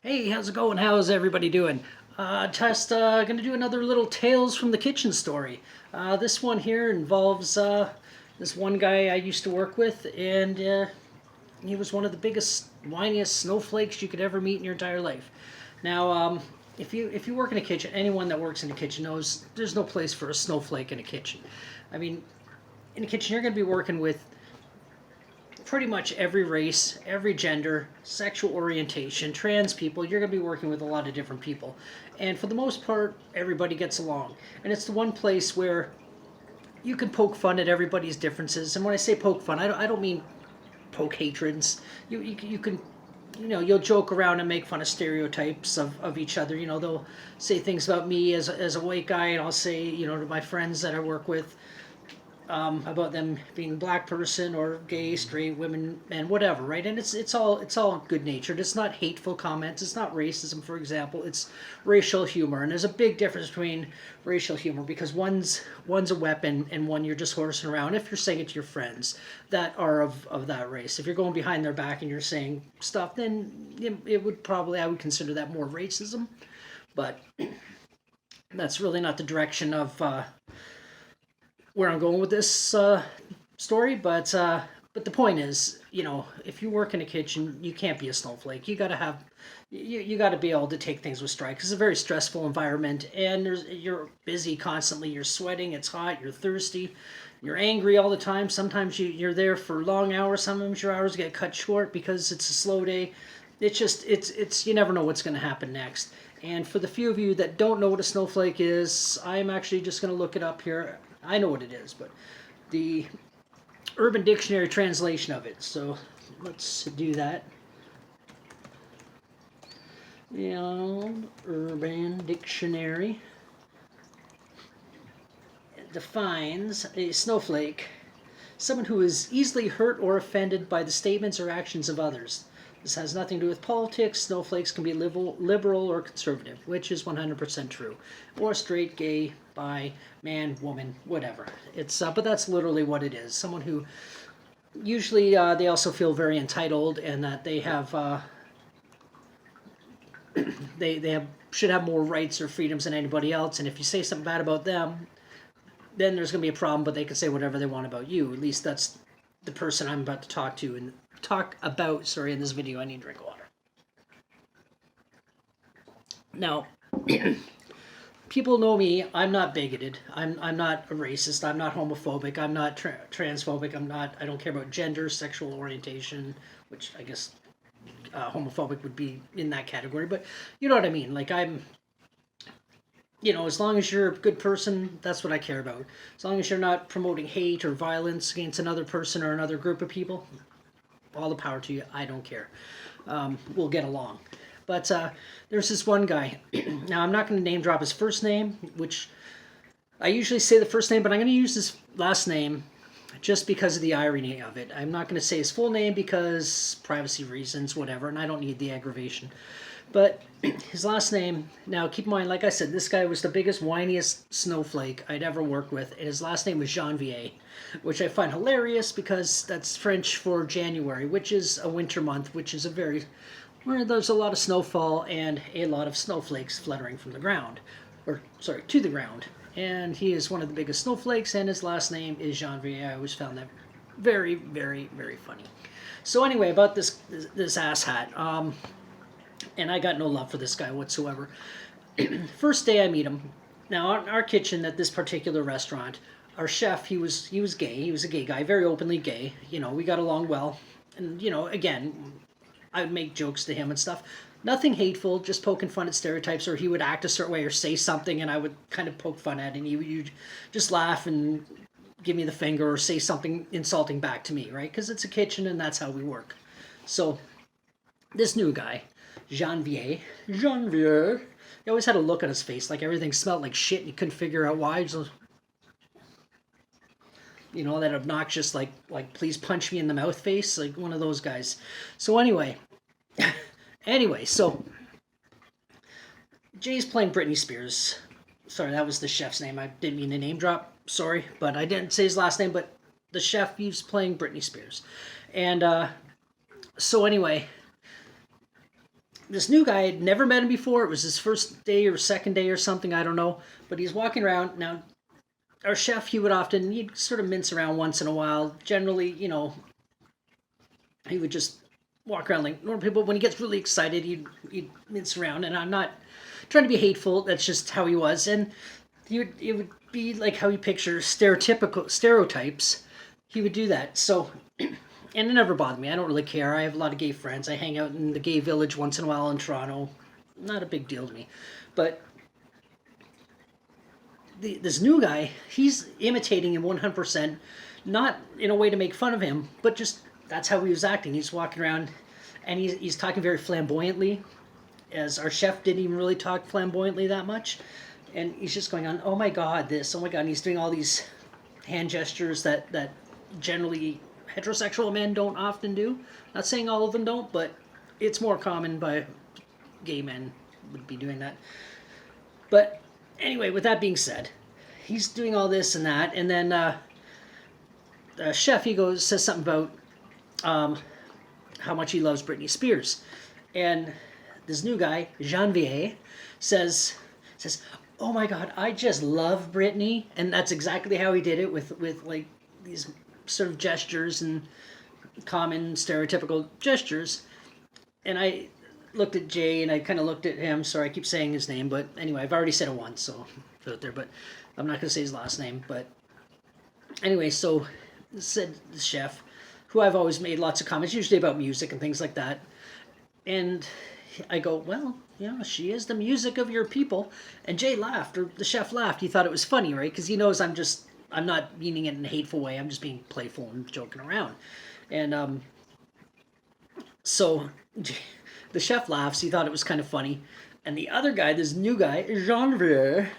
Hey, how's it going? How's everybody doing? Just gonna do another little Tales from the Kitchen story. This one here involves this one guy I used to work with, and he was one of the biggest, whiniest snowflakes you could ever meet in your entire life. Now, if you work in a kitchen, anyone that works in a kitchen knows there's no place for a snowflake in a kitchen. I mean, in a kitchen, you're gonna be working with pretty much every race, every gender, sexual orientation, trans people. You're going to be working with a lot of different people. And for the most part, everybody gets along. And it's the one place where you can poke fun at everybody's differences. And when I say poke fun, I don't mean poke hatreds. You can, you'll joke around and make fun of stereotypes of each other. They'll say things about me as a white guy, and I'll say, to my friends that I work with, about them being black person or gay, straight, women, and whatever, right? And it's all good natured. It's not hateful comments. It's not racism, for example. It's racial humor, and there's a big difference between racial humor because one's a weapon and one you're just horsing around. If you're saying it to your friends that are of that race, if you're going behind their back and you're saying stuff, then it would probably I would consider that more racism, but that's really not the direction of where I'm going with this story, but the point is, if you work in a kitchen, you can't be a snowflake. You got to be able to take things with stride because it's a very stressful environment, and you're busy constantly. You're sweating. It's hot. You're thirsty. You're angry all the time. Sometimes you're there for long hours. Sometimes your hours get cut short because it's a slow day. It's you never know what's going to happen next. And for the few of you that don't know what a snowflake is, I'm actually just going to look it up here. I know what it is, but the Urban Dictionary translation of it. So let's do that. Urban Dictionary defines a snowflake someone who is easily hurt or offended by the statements or actions of others. This has nothing to do with politics. Snowflakes can be liberal or conservative, which is 100% true. Or straight, gay, bi, man, woman, whatever. But that's literally what it is. Someone who usually they also feel very entitled and that they have should have more rights or freedoms than anybody else. And if you say something bad about them, then there's going to be a problem. But they can say whatever they want about you. At least that's the person I'm about to talk about. Sorry, in this video, I need to drink water. Now, people know me. I'm not bigoted. I'm not a racist. I'm not homophobic. I'm not transphobic. I don't care about gender, sexual orientation, which I guess homophobic would be in that category. But you know what I mean. Like as long as you're a good person, that's what I care about. As long as you're not promoting hate or violence against another person or another group of people, all the power to you. I don't care. We'll get along. But there's this one guy. Now, I'm not going to name drop his first name, which I usually say the first name, but I'm going to use his last name just because of the irony of it. I'm not going to say his full name because privacy reasons, whatever, and I don't need the aggravation. But his last name, now keep in mind, like I said, this guy was the biggest, whiniest snowflake I'd ever worked with, and his last name was Janvier, which I find hilarious because that's French for January, which is a winter month, which is where there's a lot of snowfall and a lot of snowflakes fluttering from the ground, to the ground. And he is one of the biggest snowflakes, and his last name is Janvier. I always found that very, very, very funny. So anyway, about this asshat. And I got no love for this guy whatsoever. First day I meet him. Now, our kitchen at this particular restaurant, our chef, he was gay. He was a gay guy, very openly gay. We got along well. And, again, I would make jokes to him and stuff. Nothing hateful, just poking fun at stereotypes, or he would act a certain way or say something, and I would kind of poke fun at it, and he would just laugh and give me the finger or say something insulting back to me, right? Because it's a kitchen, and that's how we work. So, this new guy, Janvier, he always had a look on his face like everything smelled like shit and he couldn't figure out why. So, that obnoxious like please punch me in the mouth face, like one of those guys. So anyway, so Jay's playing Britney Spears. Sorry, that was the chef's name. I didn't mean to name drop. Sorry, but I didn't say his last name. But the chef, he's playing Britney Spears, and so anyway, this new guy had never met him before. It was his first day or second day or something, I don't know. But he's walking around. Now, our chef, he'd sort of mince around once in a while. Generally, he would just walk around like normal people. When he gets really excited, he'd mince around. And I'm not trying to be hateful. That's just how he was. And it would be like how you picture stereotypical stereotypes. He would do that. So, and it never bothered me. I don't really care. I have a lot of gay friends. I hang out in the gay village once in a while in Toronto. Not a big deal to me. But this new guy, he's imitating him 100%, not in a way to make fun of him, but just that's how he was acting. He's walking around and he's talking very flamboyantly, as our chef didn't even really talk flamboyantly that much. And he's just going on, oh my God, this, oh my God. And he's doing all these hand gestures that generally heterosexual men don't often do. Not saying all of them don't, but it's more common by gay men would be doing that. But anyway, with that being said, he's doing all this and that, and then the chef, says something about how much he loves Britney Spears, and this new guy, Janvier, says, "Oh my God, I just love Britney," and that's exactly how he did it with like these sort of gestures and common stereotypical gestures, and I looked at Jay and I kind of looked at him. Sorry, I keep saying his name, but anyway, I've already said it once, so put it there. But I'm not going to say his last name. But anyway, so said the chef, who I've always made lots of comments, usually about music and things like that. And I go, well, she is the music of your people. And Jay laughed, or the chef laughed. He thought it was funny, right? Because he knows I'm not meaning it in a hateful way. I'm just being playful and joking around. And so the chef laughs. He thought it was kind of funny. And the other guy, this new guy, Janvier,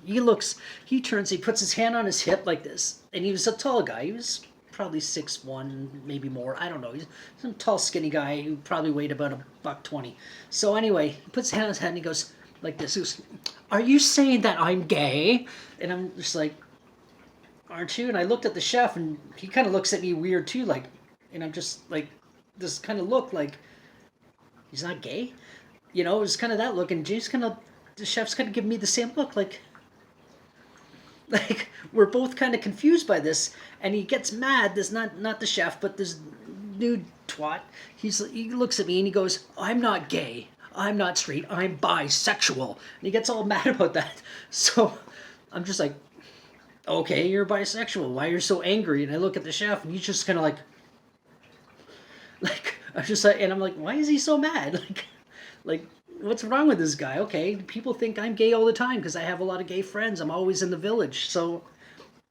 he turns, he puts his hand on his hip like this. And he was a tall guy. He was probably 6'1", maybe more. I don't know. He's some tall, skinny guy who probably weighed about $120. So anyway, he puts his hand on his head and he goes like this. He goes, "Are you saying that I'm gay?" And I'm just like, "Aren't you?" And I looked at the chef and he kind of looks at me weird too. Like, and I'm just like, this kind of look like, he's not gay? It was kind of that look. And the chef's kind of giving me the same look. Like we're both kind of confused by this, and he gets mad. This not the chef, but this new twat. He looks at me and he goes, "I'm not gay. I'm not straight. I'm bisexual." And he gets all mad about that. So I'm just like, okay, you're bisexual. Why are you so angry? And I look at the chef, and he's just kind of like I'm just like, and I'm like, why is he so mad? Like. What's wrong with this guy? Okay, people think I'm gay all the time because I have a lot of gay friends. I'm always in the village, so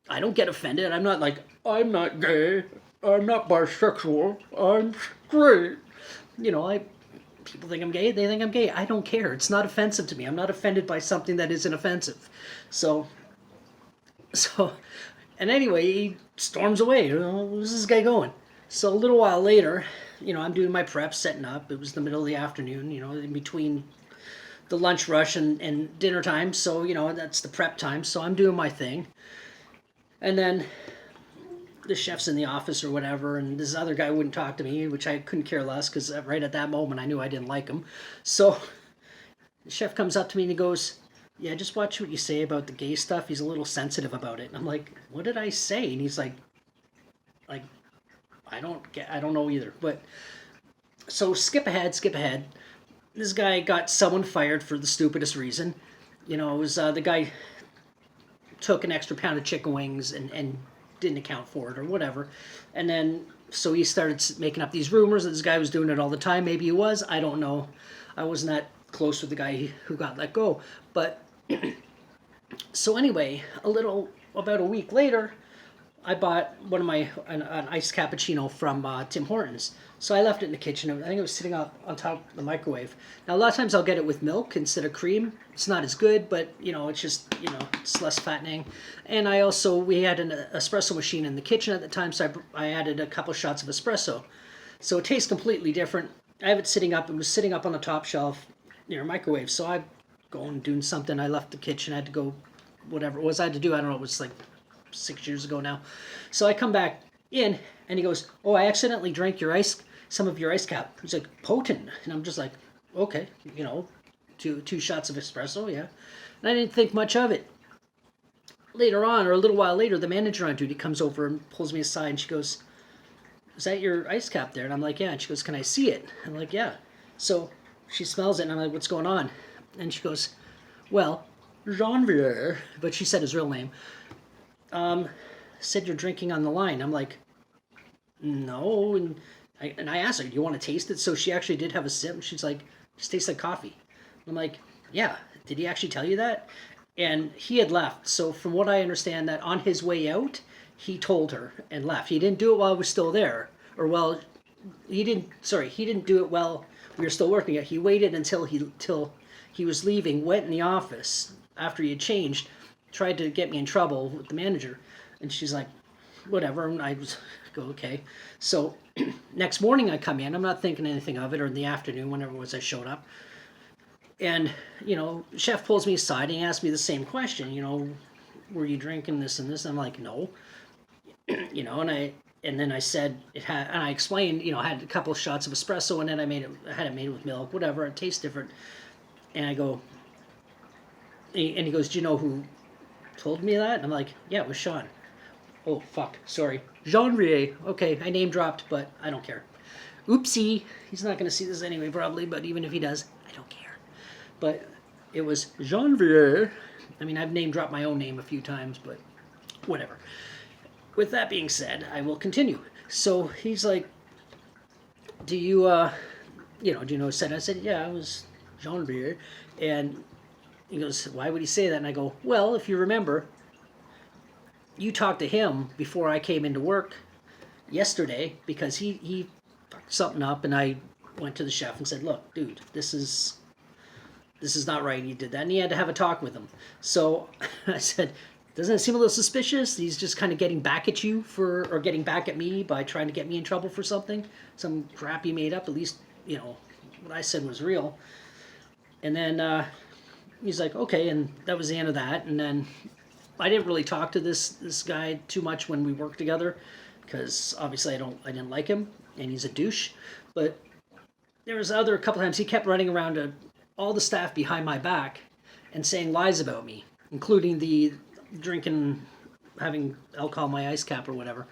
I don't get offended. I'm not like, I'm not gay, I'm not bisexual, I'm straight. People think I'm gay, they think I'm gay. I don't care. It's not offensive to me. I'm not offended by something that isn't offensive. So, and anyway, he storms away. Where's this guy going? So a little while later, I'm doing my prep, setting up. It was the middle of the afternoon, in between the lunch rush and dinner time. So, that's the prep time. So I'm doing my thing. And then the chef's in the office or whatever, and this other guy wouldn't talk to me, which I couldn't care less because right at that moment I knew I didn't like him. So the chef comes up to me and he goes, "Yeah, just watch what you say about the gay stuff. He's a little sensitive about it." And I'm like, "What did I say?" And he's like, I don't know either. But so skip ahead. This guy got someone fired for the stupidest reason. It was the guy took an extra pound of chicken wings and didn't account for it or whatever. And then so he started making up these rumors that this guy was doing it all the time. Maybe he was. I don't know. I wasn't that close with the guy who got let go. But so anyway, about a week later, I bought an iced cappuccino from Tim Hortons. So I left it in the kitchen. I think it was sitting on top of the microwave. Now, a lot of times I'll get it with milk instead of cream. It's not as good, but, it's just, it's less fattening. And we had an espresso machine in the kitchen at the time, so I added a couple shots of espresso. So it tastes completely different. I have it sitting up. It was sitting up on the top shelf near a microwave. So I go and doing something. I left the kitchen. I had to go, whatever it was I had to do. I don't know. It was like 6 years ago now. So I come back in and he goes, "Oh, I accidentally drank some of your ice cap." He's like, "Potent." And I'm just like, okay, two shots of espresso, yeah. And I didn't think much of it. Later on, or a little while later, the manager on duty comes over and pulls me aside, and she goes, "Is that your ice cap there?" And I'm like, "Yeah." And she goes, "Can I see it?" I'm like, "Yeah." So she smells it, and I'm like, "What's going on?" And she goes, "Well, Janvier," but she said his real name, said you're drinking on the line. I'm like, "No." And I asked her, "Do you want to taste it?" So she actually did have a sip, and she's like, "Just tastes like coffee." I'm like, "Yeah." Did he actually tell you that? And he had left. So from what I understand, that on his way out, he told her and left. He didn't do it while I was still there, or well, he didn't. Sorry, he didn't do it while we were still working. He waited until he was leaving. Went in the office after he had changed, tried to get me in trouble with the manager, and she's like, "Whatever." And I was go okay. So next morning I come in. I'm not thinking anything of it, or in the afternoon, whenever it was I showed up. And, chef pulls me aside and he asks me the same question, were you drinking this and this? And I'm like, no, and then I said it had, and I explained, I had a couple of shots of espresso and then I had it made with milk, whatever, it tastes different. And I go, and he goes, "Do you know who told me that?" And I'm like, "Yeah, it was Sean." "Oh, fuck, sorry. Jean-Rier. Okay, I name dropped, but I don't care. Oopsie. He's not going to see this anyway, probably, but even if he does, I don't care. But it was Janvier. I mean, I've name dropped my own name a few times, but whatever. With that being said, I will continue. So he's like, "Do you, do you know?" Said I said, "Yeah, it was Janvier," and he goes, "Why would he say that?" And I go, "Well, if you remember, you talked to him before I came into work yesterday because he fucked something up, and I went to the chef and said, 'Look, dude, this is not right. He did that,' and he had to have a talk with him." So I said, "Doesn't it seem a little suspicious? He's just kind of getting back at you or getting back at me by trying to get me in trouble for something, some crap he made up. At least, what I said was real." And then he's like, "Okay," and that was the end of that. And then I didn't really talk to this guy too much when we worked together, because obviously I didn't like him, and he's a douche. But there was a couple times he kept running around to all the staff behind my back and saying lies about me, including the drinking, having alcohol in my ice cap or whatever,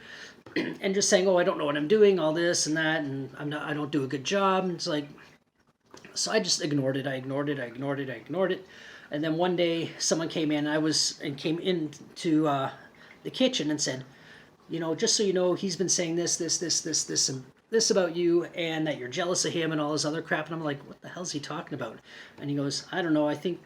and just saying, "Oh, I don't know what I'm doing, all this and that, and I don't do a good job." And it's like, so I just ignored it. I ignored it. I ignored it. I ignored it. And then one day someone came in. Came into the kitchen and said, "Just so you know, he's been saying this, and this about you, and that you're jealous of him and all this other crap." And I'm like, "What the hell's he talking about?" And he goes, "I don't know. I think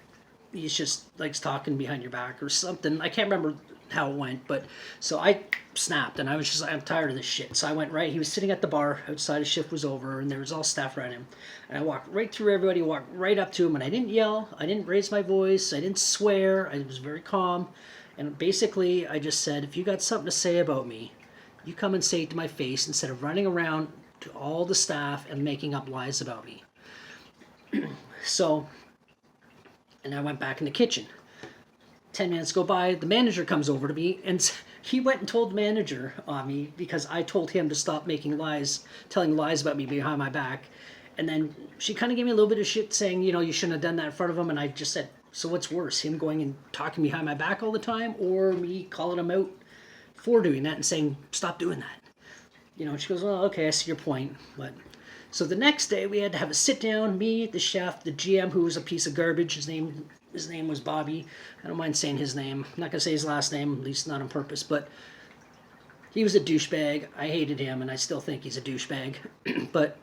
he's just likes talking behind your back or something." I can't remember how it went, but so I snapped and I was just like, "I'm tired of this shit." So I went right. He was sitting at the bar outside. His shift was over, and there was all staff around him. And I walked right through everybody, walked right up to him, and I didn't yell, I didn't raise my voice, I didn't swear. I was very calm, and basically I just said, "If you got something to say about me, you come and say it to my face instead of running around to all the staff and making up lies about me." So, and I went back in the kitchen. 10 minutes go by, the manager comes over to me, and he went and told the manager on me because I told him to stop making lies, telling lies about me behind my back. And then she kind of gave me a little bit of shit saying, "You shouldn't have done that in front of him." And I just said, "So what's worse, him going and talking behind my back all the time, or me calling him out for doing that and saying, 'Stop doing that'?" And she goes, "Well, okay, I see your point." But so the next day we had to have a sit down, me, the chef, the GM, who was a piece of garbage. His name was Bobby. I don't mind saying his name. I'm not gonna say his last name, at least not on purpose, but he was a douchebag. I hated him, and I still think he's a douchebag. But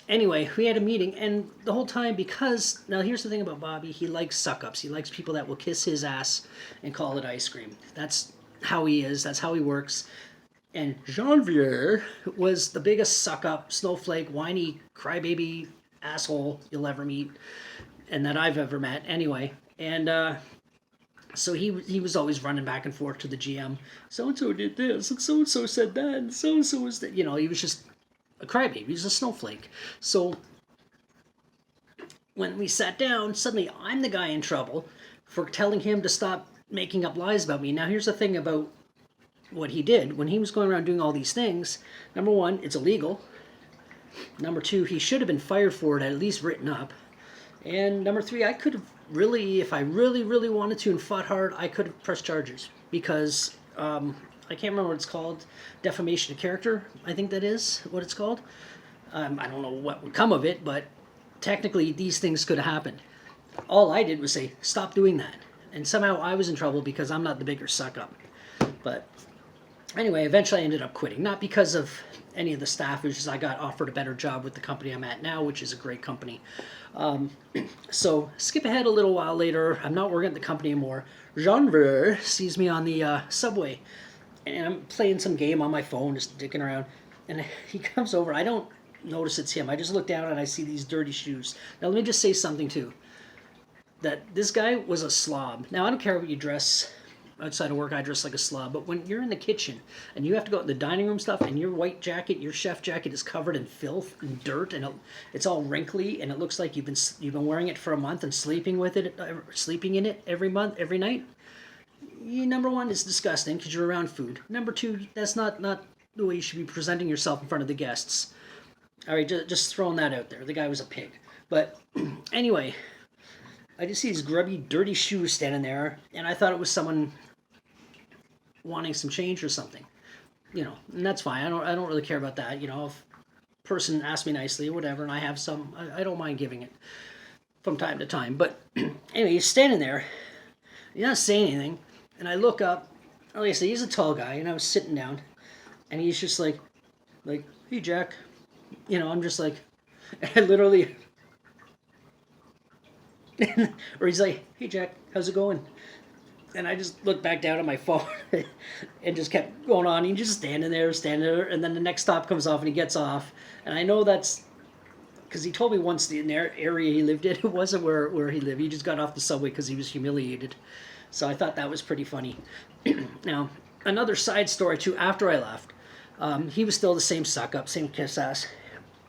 anyway, we had a meeting, and the whole time, because now here's the thing about Bobby: he likes suck-ups. He likes people that will kiss his ass and call it ice cream. That's how he is. That's how he works. And Janvier was the biggest suck-up, snowflake, whiny, crybaby asshole you'll ever meet, and that I've ever met. Anyway, and so he was always running back and forth to the GM. "So and so did this, and so said that, and so was that." He was just a crybaby. He's a snowflake. So when we sat down, suddenly I'm the guy in trouble for telling him to stop making up lies about me. Now here's the thing about what he did when he was going around doing all these things. Number one, it's illegal. Number two, he should have been fired for it, at least written up. And number three, I could have really, if I really, really wanted to and fought hard, I could have pressed charges because I can't remember what it's called. Defamation of character, I think that is what it's called. I don't know what would come of it, but technically these things could have happened. All I did was say, stop doing that. And somehow I was in trouble because I'm not the bigger suck up. But anyway, eventually I ended up quitting. Not because of any of the staff, it was just I got offered a better job with the company I'm at now, which is a great company. So skip ahead a little while later. I'm not working at the company anymore. Janvier sees me on the subway. And I'm playing some game on my phone, just dicking around. And he comes over. I don't notice it's him. I just look down and I see these dirty shoes. Now let me just say something too. That this guy was a slob. Now I don't care what you dress outside of work, I dress like a slob. But when you're in the kitchen and you have to go out in the dining room stuff and your white jacket, your chef jacket is covered in filth and dirt and it's all wrinkly and it looks like you've been wearing it for a month and sleeping in it every month, every night. Number one, it's disgusting because you're around food. Number two, that's not the way you should be presenting yourself in front of the guests. All right, just throwing that out there. The guy was a pig. But anyway, I just see these grubby, dirty shoes standing there, and I thought it was someone wanting some change or something. And that's fine. I don't really care about that. If a person asks me nicely or whatever, and I have some, I don't mind giving it from time to time. But anyway, he's standing there. He's not saying anything. And I look up. Like I said, he's a tall guy, and I was sitting down, and he's just like, hey, Jack. I'm just like, I literally, or he's like, hey, Jack, how's it going? And I just looked back down at my phone and just kept going on. He's just standing there, and then the next stop comes off, and he gets off. And I know that's because he told me once the area he lived in, it wasn't where he lived. He just got off the subway because he was humiliated. So I thought that was pretty funny. Now, another side story, too, after I left, he was still the same suck-up, same kiss-ass.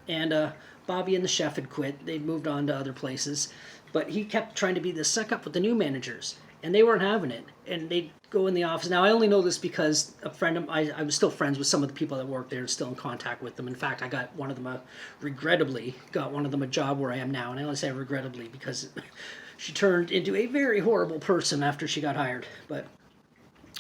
And Bobby and the chef had quit. They'd moved on to other places. But he kept trying to be the suck-up with the new managers. And they weren't having it. And they'd go in the office. Now, I only know this because a friend of I was still friends with some of the people that worked there and still in contact with them. In fact, I got one of them, regrettably, a job where I am now. And I only say regrettably because she turned into a very horrible person after she got hired. But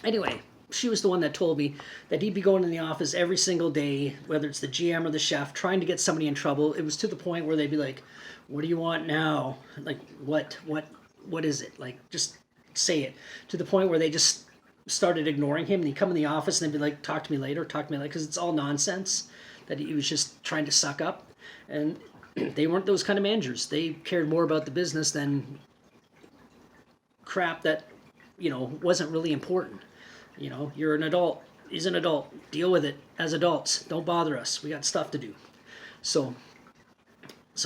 anyway, she was the one that told me that he'd be going in the office every single day, whether it's the GM or the chef, trying to get somebody in trouble. It was to the point where they'd be like, what do you want now? Like, what is it? Like, just say it. To the point where they just started ignoring him, and he'd come in the office and they'd be like, talk to me later, because it's all nonsense, that he was just trying to suck up. And they weren't those kind of managers. They cared more about the business than crap that, wasn't really important. You're an adult. He's an adult. Deal with it as adults. Don't bother us. We got stuff to do. So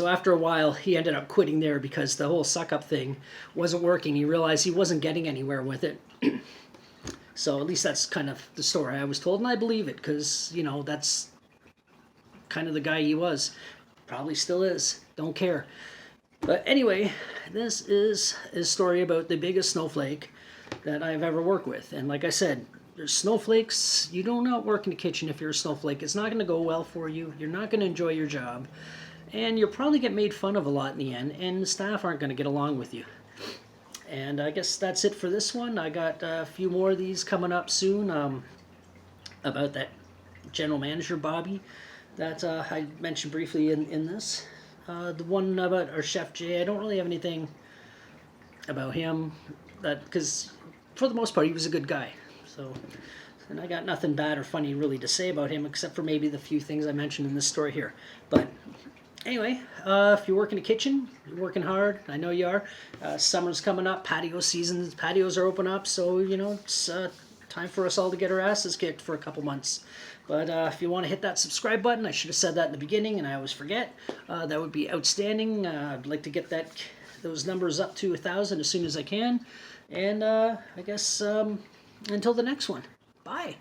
after a while, he ended up quitting there because the whole suck-up thing wasn't working. He realized he wasn't getting anywhere with it. So at least that's kind of the story I was told, and I believe it because, that's kind of the guy he was. Probably still is. Don't care. But anyway, this is a story about the biggest snowflake that I've ever worked with. And like I said, there's snowflakes. You do not work in the kitchen if you're a snowflake. It's not going to go well for you. You're not going to enjoy your job. And you'll probably get made fun of a lot in the end. And the staff aren't going to get along with you. And I guess that's it for this one. I got a few more of these coming up soon about that general manager, Bobby, that I mentioned briefly in this. The one about our chef Jay, I don't really have anything about him, because for the most part he was a good guy. So, and I got nothing bad or funny really to say about him except for maybe the few things I mentioned in this story here. But anyway, if you work in a kitchen, you're working hard. I know you are. Summer's coming up. Patio season. Patios are open up. So it's time for us all to get our asses kicked for a couple months. But if you want to hit that subscribe button, I should have said that in the beginning, and I always forget. That would be outstanding. I'd like to get those numbers up to 1,000 as soon as I can. And I guess until the next one. Bye.